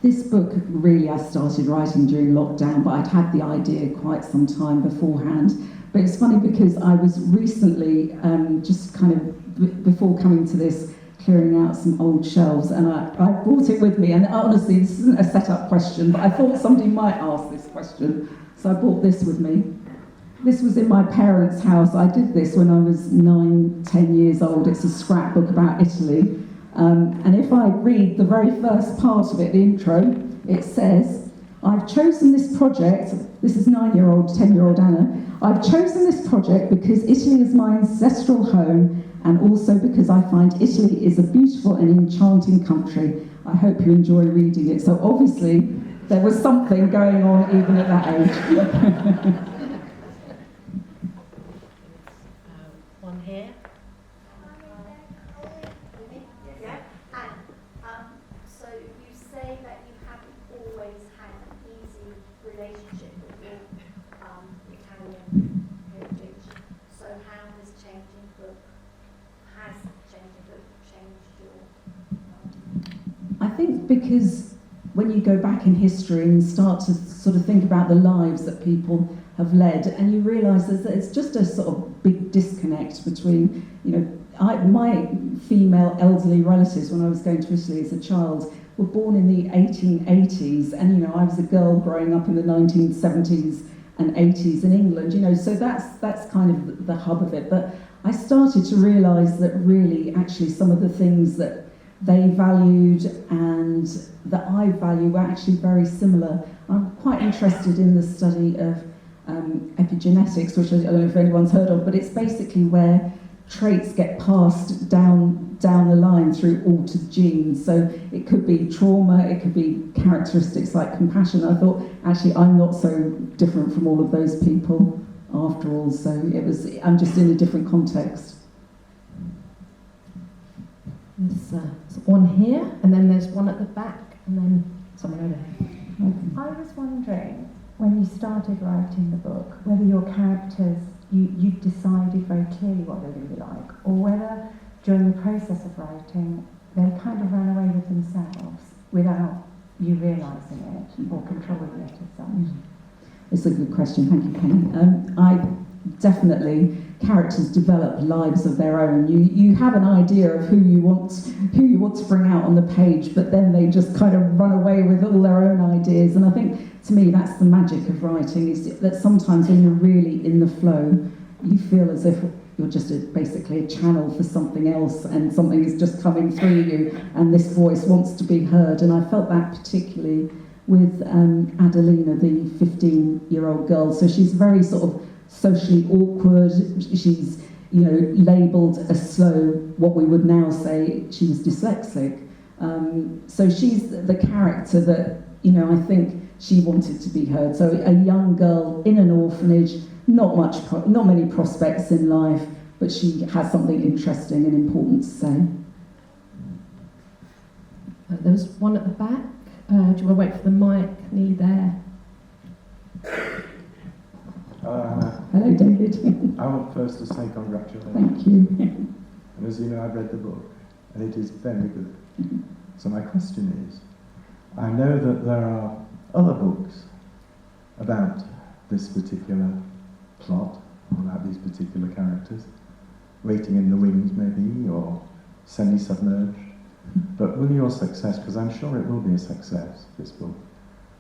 This book, really, I started writing during lockdown, but I'd had the idea quite some time beforehand. But it's funny because I was recently, just kind of, before coming to this, clearing out some old shelves, and I brought it with me, and honestly, this isn't a set-up question, but I thought somebody might ask this question, so I brought this with me. This was in my parents' house. I did this when I was 9, 10 years old. It's a scrapbook about Italy. And if I read the very first part of it, the intro, it says, I've chosen this project, this is 9-year-old, 10-year-old Anna, I've chosen this project because Italy is my ancestral home and also because I find Italy is a beautiful and enchanting country. I hope you enjoy reading it. So obviously, there was something going on even at that age. One here. So you say that you haven't always had an easy relationship with your Italian heritage. So how has changing book changed your? I think because when you go back in history and start to sort of think about the lives that people have led, and you realise that it's just a sort of big disconnect between, my female elderly relatives when I was going to Italy as a child were born in the 1880s, and I was a girl growing up in the 1970s and 80s in England, so that's kind of the hub of it. But I started to realise that really, actually, some of the things that they valued and that I value were actually very similar. I'm quite interested in the study of epigenetics, which I don't know if anyone's heard of, but it's basically where traits get passed down the line through altered genes. So it could be trauma, it could be characteristics like compassion. I thought, actually, I'm not so different from all of those people after all, so I'm just in a different context. There's one here, and then there's one at the back, and then someone over here. I was wondering, when you started writing the book, whether your characters, you decided very clearly what they really like, or whether during the process of writing, they kind of ran away with themselves without you realising it or controlling it as such. It's a good question, thank you, Penny. Characters develop lives of their own. You have an idea of who you want to bring out on the page, but then they just kind of run away with all their own ideas. And I think, to me, that's the magic of writing, is that sometimes when you're really in the flow, you feel as if you're just basically a channel for something else, and something is just coming through you, and this voice wants to be heard. And I felt that particularly with Adelina, the 15-year-old girl. So she's very sort of socially awkward. She's, labelled as slow. What we would now say she was dyslexic. So she's the character that, I think she wanted to be heard. So a young girl in an orphanage, not many prospects in life, but she has something interesting and important to say. There was one at the back. Do you want to wait for the mic? Nearly there. Hello, David. I want first to say congratulations. Thank you. And as you know, I've read the book, and it is very good. So my question is, I know that there are other books about this particular plot, or about these particular characters, Waiting in the Wings maybe, or Semi-Submerged. But will your success, because I'm sure it will be a success, this book,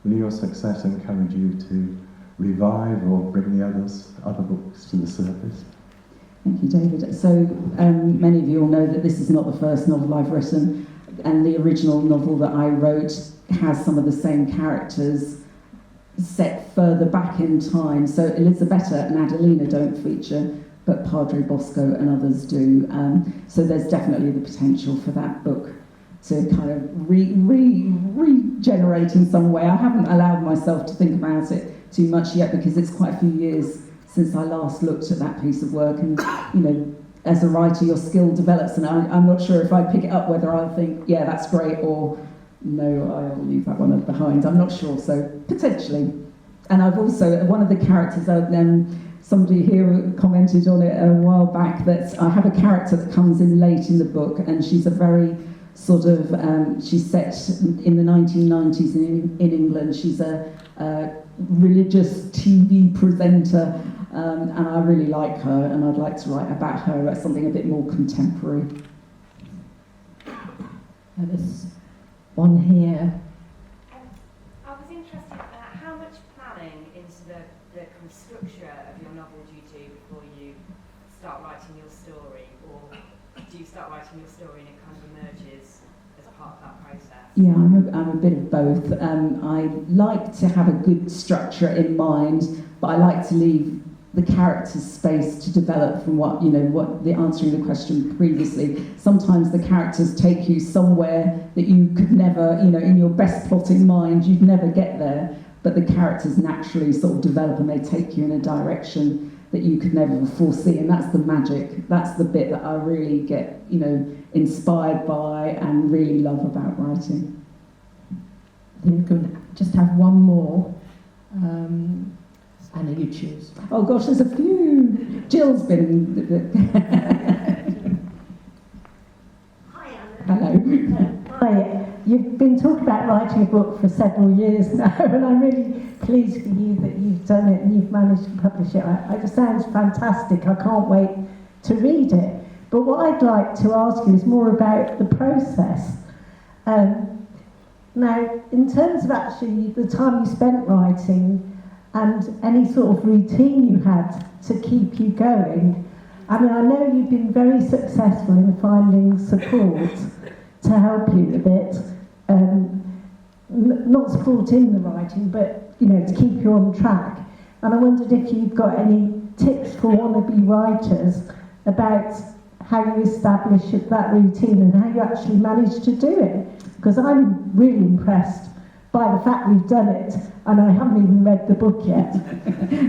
will your success encourage you to revive or bring the other books to the surface? Thank you, David. So many of you all know that this is not the first novel I've written, and the original novel that I wrote has some of the same characters set further back in time. So Elisabetta and Adelina don't feature, but Padre Bosco and others do. So there's definitely the potential for that book to kind of regenerate in some way. I haven't allowed myself to think about it too much yet, because it's quite a few years since I last looked at that piece of work, and as a writer your skill develops, and I'm not sure if I pick it up whether I'll think, yeah, that's great, or no, I'll leave that one behind. I'm not sure, so potentially. And I've also, one of the characters, somebody here commented on it a while back, that I have a character that comes in late in the book, and she's a very sort of, she's set in the 1990s in England. She's a religious TV presenter, and I really like her, and I'd like to write about her as something a bit more contemporary. There's one here. I was interested how much planning into the kind of structure of your novel do you do before you start writing your story, or do you start writing your story and it kind of emerges as part of that process? Yeah, I'm a bit of both. I like to have a good structure in mind, but I like to leave the characters space to develop from what the answering the question previously. Sometimes the characters take you somewhere that you could never, in your best plotting mind, you'd never get there, but the characters naturally sort of develop and they take you in a direction that you could never foresee, and that's the magic. That's the bit that I really get, inspired by and really love about writing. I think we can just have one more. Anna, you choose. Oh gosh, there's a few. Jill's been. Hi, Anna. Hello. Hi, you've been talking about writing a book for several years now, and I'm really pleased for you that you've done it and you've managed to publish it. It just sounds fantastic. I can't wait to read it. But what I'd like to ask you is more about the process. Now, in terms of actually the time you spent writing and any sort of routine you had to keep you going, I mean, I know you've been very successful in finding support to help you with it, not support in the writing, but, to keep you on track. And I wondered if you've got any tips for wannabe writers about how you establish that routine and how you actually manage to do it. Because I'm really impressed by the fact we've done it, and I haven't even read the book yet.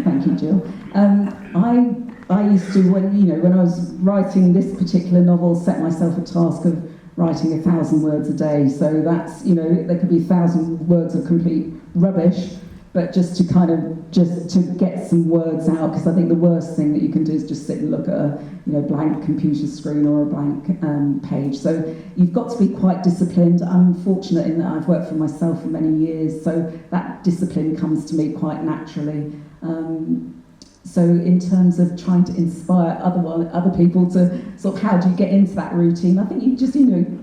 Thank you, Jill. I used to, when I was writing this particular novel, set myself a task of writing 1,000 words a day. So that's, there could be 1,000 words of complete rubbish, but just to get some words out, because I think the worst thing that you can do is just sit and look at a blank computer screen or a blank page. So you've got to be quite disciplined. I'm fortunate in that I've worked for myself for many years, so that discipline comes to me quite naturally. So in terms of trying to inspire other people to sort of how do you get into that routine, I think you just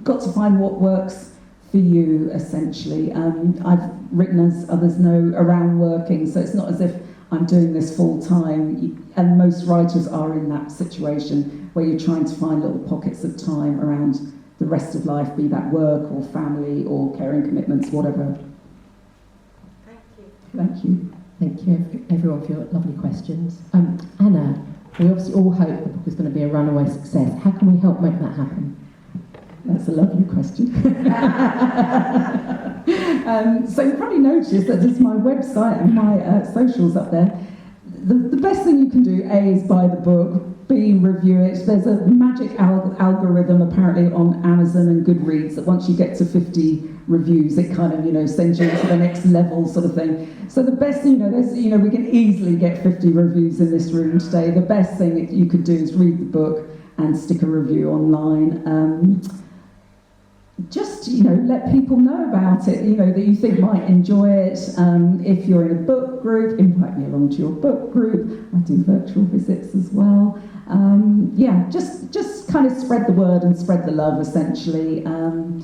got to find what works for you, essentially. I've written, as others know, around working, so it's not as if I'm doing this full time, and most writers are in that situation where you're trying to find little pockets of time around the rest of life, be that work or family or caring commitments, whatever. Thank you. Thank you. Thank you, everyone, for your lovely questions. Anna, we obviously all hope the book is going to be a runaway success. How can we help make that happen? That's a lovely question. So you probably noticed that there's my website and my socials up there. The best thing you can do, A, is buy the book, B, review it. There's a magic algorithm apparently on Amazon and Goodreads that once you get to 50 reviews, it kind of, sends you to the next level sort of thing. So the best thing, we can easily get 50 reviews in this room today. The best thing that you could do is read the book and stick a review online. Just, let people know about it, that you think might enjoy it. If you're in a book group, invite me along to your book group. I do virtual visits as well. Just kind of spread the word and spread the love, essentially. I'm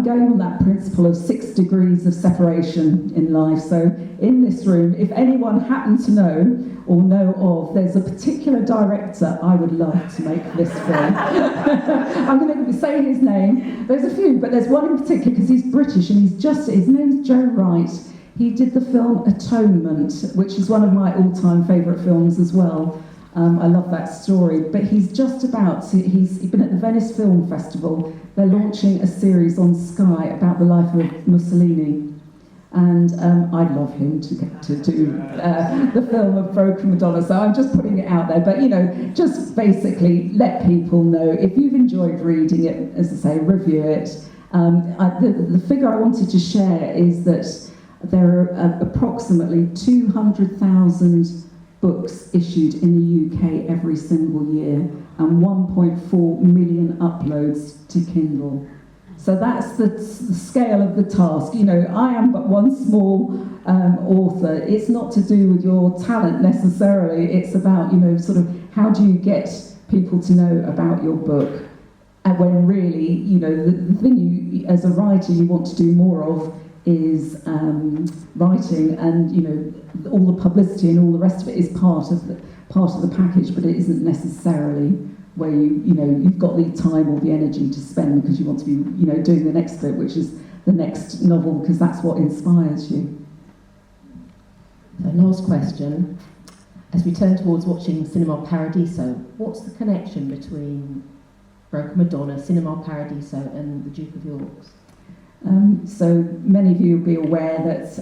going on that principle of 6 degrees of separation in life. So in this room, if anyone happened to know or know of, there's a particular director I would love to make this film. I'm going to say his name. There's a few, but there's one in particular because he's British and his name's Joe Wright. He did the film Atonement, which is one of my all-time favourite films as well. I love that story, but he's been at the Venice Film Festival. They're launching a series on Sky about the life of Mussolini, and I'd love him to do the film of Broken Madonna, so I'm just putting it out there, but just basically let people know if you've enjoyed reading it, as I say, review it. The figure I wanted to share is that there are approximately 200,000 books issued in the UK every single year, and 1.4 million uploads to Kindle. So that's the scale of the task. You know, I am but one small author. It's not to do with your talent necessarily. It's about, you know, sort of how do you get people to know about your book? And when really, you know, the thing you, as a writer, you want to do more of is writing, and, you know, all the publicity and all the rest of it is part of the package, but it isn't necessarily where you know, you've got the time or the energy to spend because you want to be, you know, doing the next bit, which is the next novel, because that's what inspires you. So last question. As we turn towards watching Cinema Paradiso, what's the connection between Broken Madonna, Cinema Paradiso and the Duke of York's? So many of you will be aware that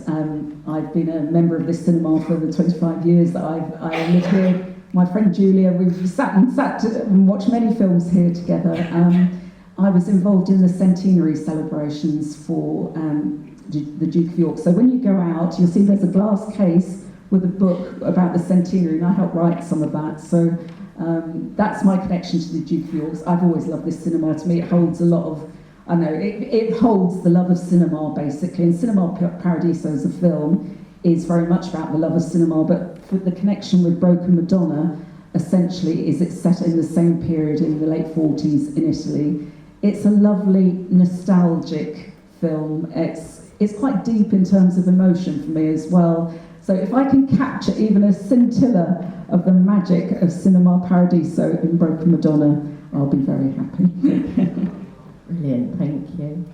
I've been a member of this cinema for the 25 years that I lived here. My friend Julia, we've sat and watched many films here together. I was involved in the centenary celebrations for the Duke of York. So when you go out, you'll see there's a glass case with a book about the centenary, and I helped write some of that. So that's my connection to the Duke of York. I've always loved this cinema. To me, it holds a lot of, I know, it holds the love of cinema, basically. And Cinema Paradiso as a film is very much about the love of cinema, but for the connection with Broken Madonna, essentially, is it's set in the same period in the late 40s in Italy. It's a lovely, nostalgic film. It's quite deep in terms of emotion for me as well. So if I can capture even a scintilla of the magic of Cinema Paradiso in Broken Madonna, I'll be very happy. Brilliant, thank you.